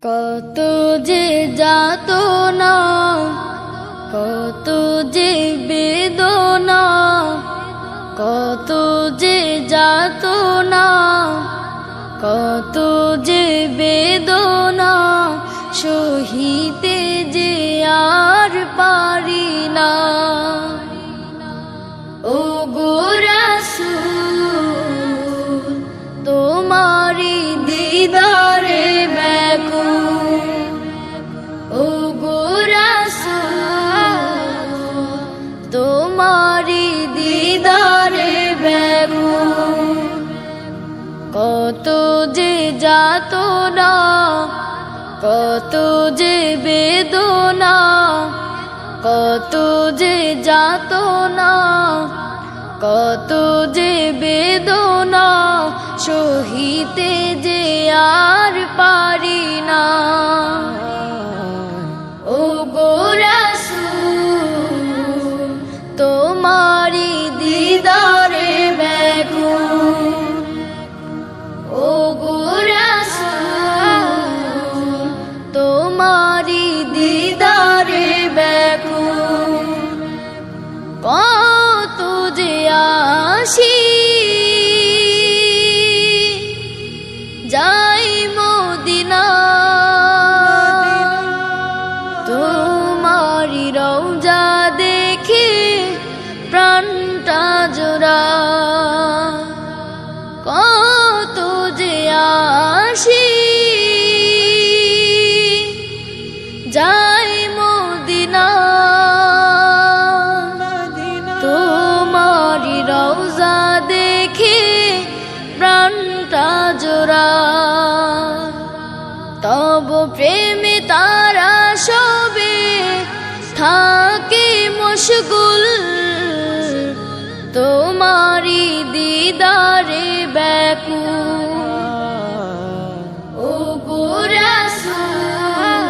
কত যে যাতনা, কত যে বেদনা, কত যে যাতনা, কত যে বেদনা, সহিতে যে আর পারি না। ও গো রাসূল, তোমারি দিদারে ব্যাকুল। ও গো রাসূল, তোমারি দিদারে ব্যাকুল। কত যে যাতনা, কত যে বেদনা, কত যে যাতনা, কত যে বেদনা, সহিতে যে আর পারি না। ও গো রাসূল, তোমারি দিদারে ব্যাকুল। ও গো রাসূল, তোমারি দিদারে ব্যাকুল। কত যে আসি যাই মদিনা, তোমারি রওজা দেখে প্রাণটা জোড়া। কত যে আসি যাই মদিনা, তোমারি রওজা দেখে প্রাণটা জোড়া। তব প্রেমে তারা সবে থাকে মশগুল, তোমারি দিদারে ব্যাকুল। ও গো রাসূল,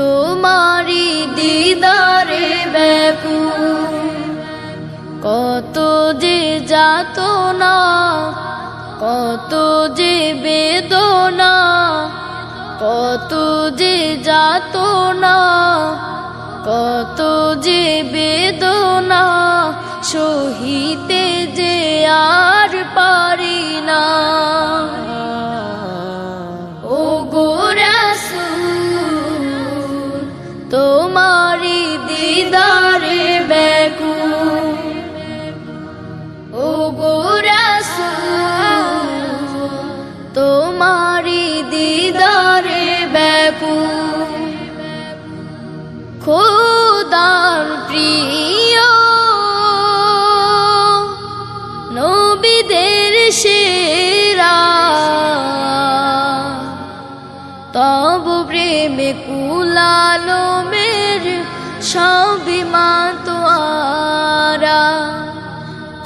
তোমারি দিদারে ব্যাকুল। কত যে যাতনা, কত যে বেদনা, কত যে যাতনা, কত যে বেদনা, সহিতে যে আর পারি না। ও গো রাসূল, তোমারি দিদারে ব্যাকুল। ও গো রাসূল, তোমারি দিদারে ব্যাকুল। খোদার প্রিয় নবীদের সেরা, তব প্রেমে কুলালো মের সবই মাতোয়ারা।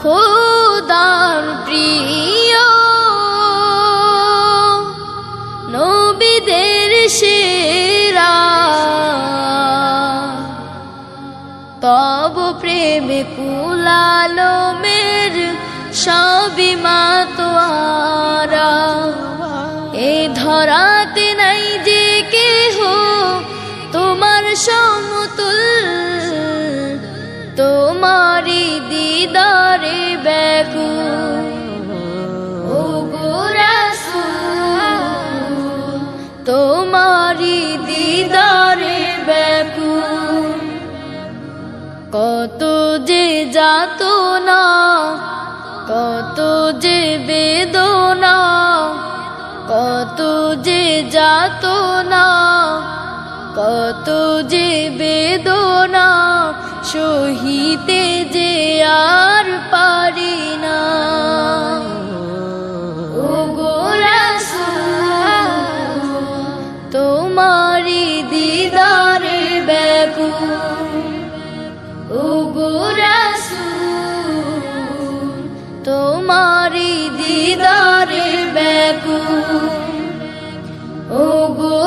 খোদার প্রিয় নবীদের সেরা, তব প্রেমে কুলালো মের সবই মাতোয়ারা। এ ধরাতে নাই যে কেহ তোমার সমতুল, তোমারি দিদারে ব্যাকুল। ও গো রাসূল, তোমারি দিদারে ব্যাকুল। কত যে যাতনা, কত যে বেদনা, কত যে যাতনা, কত যে বেদনা, সহিতে যে আর পারি না। ও গো রাসূল, তোমারি দিদারে ব্যাকুল। ও গো রাসূল, তোমারি দিদারে ব্যাকুল। ও গো